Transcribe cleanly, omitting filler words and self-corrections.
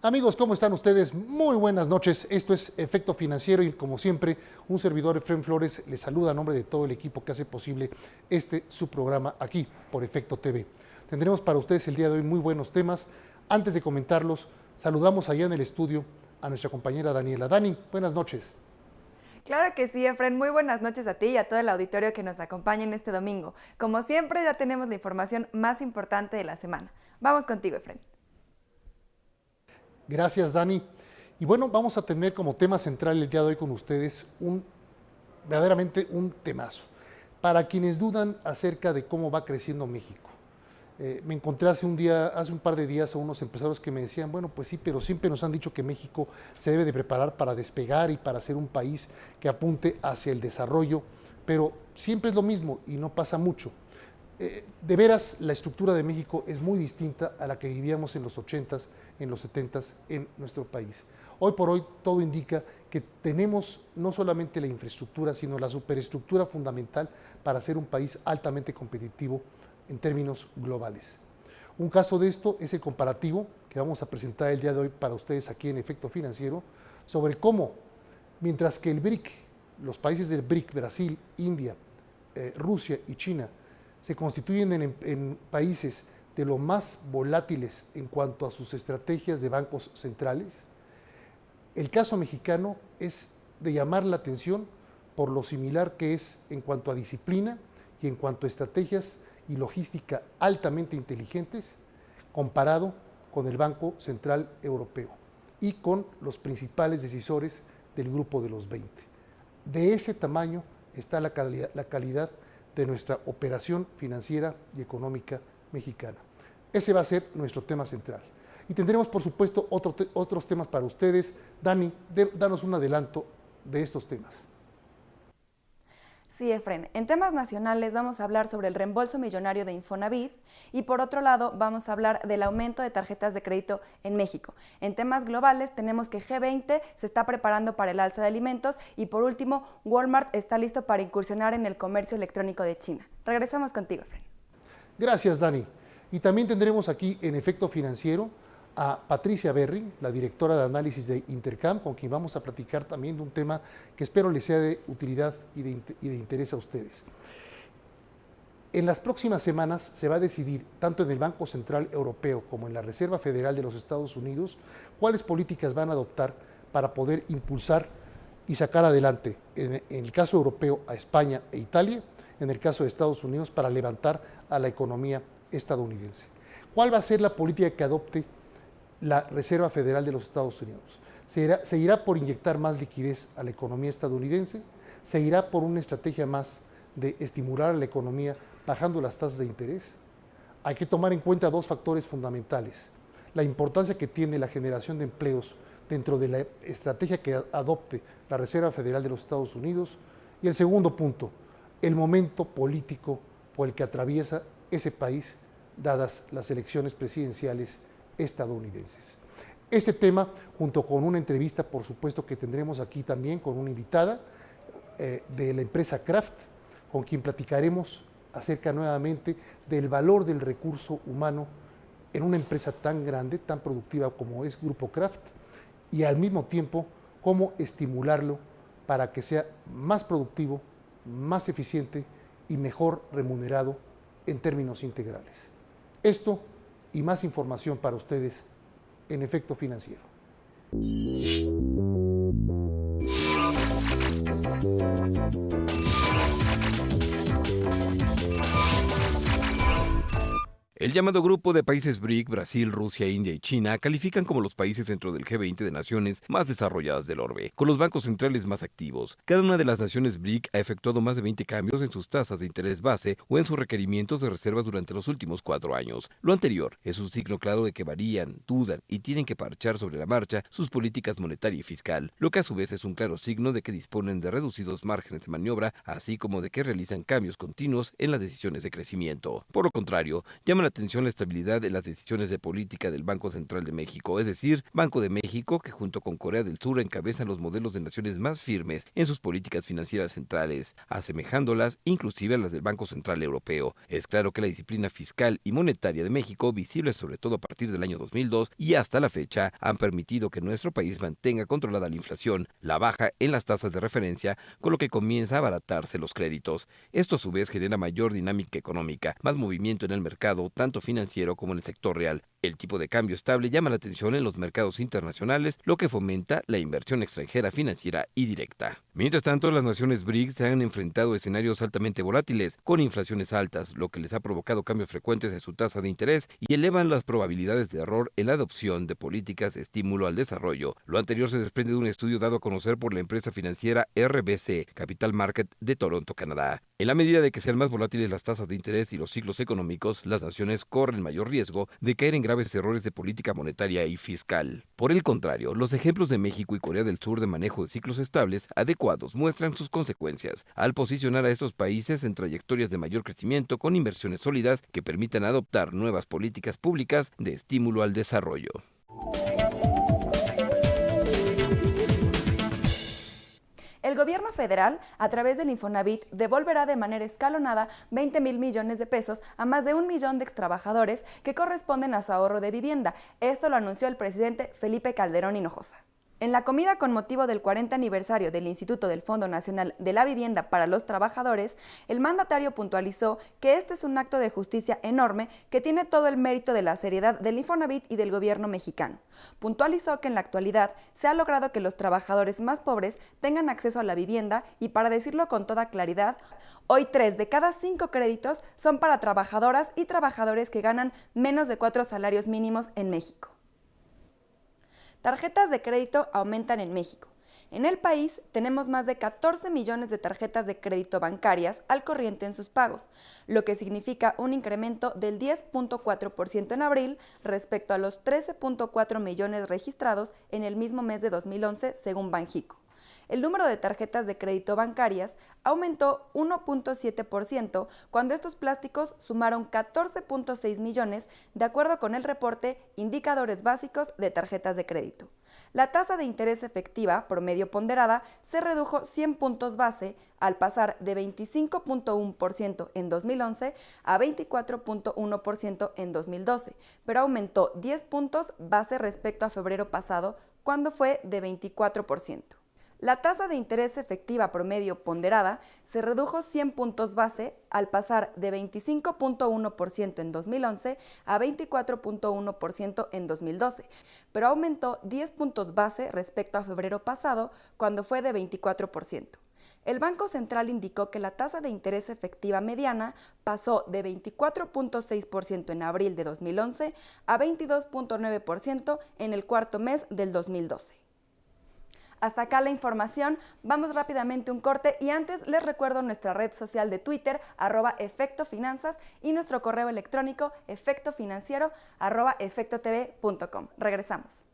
Amigos, ¿cómo están ustedes? Muy buenas noches. Esto es Efecto Financiero y como siempre, un servidor Efraín Flores les saluda a nombre de todo el equipo que hace posible su programa aquí por Efecto TV. Tendremos para ustedes el día de hoy muy buenos temas. Antes de comentarlos, saludamos allá en el estudio a nuestra compañera Daniela. Dani, buenas noches. Claro que sí, Efraín. Muy buenas noches a ti y a todo el auditorio que nos acompaña en este domingo. Como siempre, ya tenemos la información más importante de la semana. Vamos contigo, Efraín. Gracias, Dani. Y bueno, vamos a tener como tema central el día de hoy con ustedes verdaderamente un temazo. Para quienes dudan acerca de cómo va creciendo México. Me encontré hace un par de días a unos empresarios que me decían, bueno, pues sí, pero siempre nos han dicho que México se debe de preparar para despegar y para ser un país que apunte hacia el desarrollo, pero siempre es lo mismo y no pasa mucho. De veras, la estructura de México es muy distinta a la que vivíamos en los 80s, en los 70s en nuestro país. Hoy por hoy todo indica que tenemos no solamente la infraestructura, sino la superestructura fundamental para ser un país altamente competitivo en términos globales. Un caso de esto es el comparativo que vamos a presentar el día de hoy para ustedes aquí en Efecto Financiero, sobre cómo, mientras que el BRIC, los países del BRIC, Brasil, India, Rusia y China, se constituyen en países de lo más volátiles en cuanto a sus estrategias de bancos centrales, el caso mexicano es de llamar la atención por lo similar que es en cuanto a disciplina y en cuanto a estrategias y logística altamente inteligentes comparado con el Banco Central Europeo y con los principales decisores del grupo de los 20. De ese tamaño está la calidad de nuestra operación financiera y económica mexicana. Ese va a ser nuestro tema central. Y tendremos, por supuesto, otros temas para ustedes. Dani, danos un adelanto de estos temas. Sí, Efraín. En temas nacionales vamos a hablar sobre el reembolso millonario de Infonavit y por otro lado vamos a hablar del aumento de tarjetas de crédito en México. En temas globales tenemos que G20 se está preparando para el alza de alimentos y por último Walmart está listo para incursionar en el comercio electrónico de China. Regresamos contigo, Efraín. Gracias, Dani. Y también tendremos aquí en Efecto Financiero a Patricia Berry, la directora de análisis de Intercam, con quien vamos a platicar también de un tema que espero les sea de utilidad y de interés a ustedes. En las próximas semanas se va a decidir, tanto en el Banco Central Europeo como en la Reserva Federal de los Estados Unidos, cuáles políticas van a adoptar para poder impulsar y sacar adelante, en el caso europeo, a España e Italia, en el caso de Estados Unidos, para levantar a la economía estadounidense. ¿Cuál va a ser la política que adopte la Reserva Federal de los Estados Unidos? ¿Se irá por inyectar más liquidez a la economía estadounidense? ¿Se irá por una estrategia más de estimular a la economía bajando las tasas de interés? Hay que tomar en cuenta dos factores fundamentales: la importancia que tiene la generación de empleos dentro de la estrategia que adopte la Reserva Federal de los Estados Unidos, y el segundo punto, el momento político por el que atraviesa ese país, dadas las elecciones presidenciales estadounidenses. Este tema, junto con una entrevista, por supuesto, que tendremos aquí también con una invitada de la empresa Kraft, con quien platicaremos acerca nuevamente del valor del recurso humano en una empresa tan grande, tan productiva como es Grupo Kraft, y al mismo tiempo cómo estimularlo para que sea más productivo, más eficiente y mejor remunerado en términos integrales. Esto y más información para ustedes en Efecto Financiero. El llamado Grupo de Países BRIC, Brasil, Rusia, India y China, califican como los países dentro del G20 de naciones más desarrolladas del orbe, con los bancos centrales más activos. Cada una de las naciones BRIC ha efectuado más de 20 cambios en sus tasas de interés base o en sus requerimientos de reservas durante los últimos 4 años. Lo anterior es un signo claro de que varían, dudan y tienen que parchar sobre la marcha sus políticas monetaria y fiscal, lo que a su vez es un claro signo de que disponen de reducidos márgenes de maniobra, así como de que realizan cambios continuos en las decisiones de crecimiento. Por lo contrario, llama la atención la estabilidad de las decisiones de política del Banco Central de México, es decir, Banco de México, que junto con Corea del Sur encabezan los modelos de naciones más firmes en sus políticas financieras centrales, asemejándolas inclusive a las del Banco Central Europeo. Es claro que la disciplina fiscal y monetaria de México, visible sobre todo a partir del año 2002 y hasta la fecha, han permitido que nuestro país mantenga controlada la inflación, la baja en las tasas de referencia, con lo que comienza a abaratarse los créditos. Esto a su vez genera mayor dinámica económica, más movimiento en el mercado, tanto financiero como en el sector real. El tipo de cambio estable llama la atención en los mercados internacionales, lo que fomenta la inversión extranjera financiera y directa. Mientras tanto, las naciones BRICS se han enfrentado a escenarios altamente volátiles, con inflaciones altas, lo que les ha provocado cambios frecuentes en su tasa de interés y elevan las probabilidades de error en la adopción de políticas de estímulo al desarrollo. Lo anterior se desprende de un estudio dado a conocer por la empresa financiera RBC Capital Market de Toronto, Canadá. En la medida de que sean más volátiles las tasas de interés y los ciclos económicos, las naciones corren mayor riesgo de caer en graves errores de política monetaria y fiscal. Por el contrario, los ejemplos de México y Corea del Sur de manejo de ciclos estables adecuados muestran sus consecuencias, al posicionar a estos países en trayectorias de mayor crecimiento con inversiones sólidas que permitan adoptar nuevas políticas públicas de estímulo al desarrollo. El gobierno federal, a través del Infonavit, devolverá de manera escalonada 20,000 millones de pesos a más de 1 millón de extrabajadores que corresponden a su ahorro de vivienda. Esto lo anunció el presidente Felipe Calderón Hinojosa. En la comida con motivo del 40 aniversario del Instituto del Fondo Nacional de la Vivienda para los Trabajadores, el mandatario puntualizó que este es un acto de justicia enorme que tiene todo el mérito de la seriedad del Infonavit y del gobierno mexicano. Puntualizó que en la actualidad se ha logrado que los trabajadores más pobres tengan acceso a la vivienda y, para decirlo con toda claridad, hoy 3 de cada 5 créditos son para trabajadoras y trabajadores que ganan menos de 4 salarios mínimos en México. Tarjetas de crédito aumentan en México. En el país tenemos más de 14 millones de tarjetas de crédito bancarias al corriente en sus pagos, lo que significa un incremento del 10.4% en abril respecto a los 13.4 millones registrados en el mismo mes de 2011, según Banjico. El número de tarjetas de crédito bancarias aumentó 1.7% cuando estos plásticos sumaron 14.6 millones, de acuerdo con el reporte Indicadores Básicos de Tarjetas de Crédito. La tasa de interés efectiva promedio ponderada se redujo 100 puntos base al pasar de 25.1% en 2011 a 24.1% en 2012, pero aumentó 10 puntos base respecto a febrero pasado, cuando fue de 24%. La tasa de interés efectiva promedio ponderada se redujo 100 puntos base al pasar de 25.1% en 2011 a 24.1% en 2012, pero aumentó 10 puntos base respecto a febrero pasado, cuando fue de 24%. El Banco Central indicó que la tasa de interés efectiva mediana pasó de 24.6% en abril de 2011 a 22.9% en el cuarto mes del 2012. Hasta acá la información, vamos rápidamente a un corte y antes les recuerdo nuestra red social de Twitter, @efectofinanzas, y nuestro correo electrónico efectofinanciero@efectotv.com. Regresamos.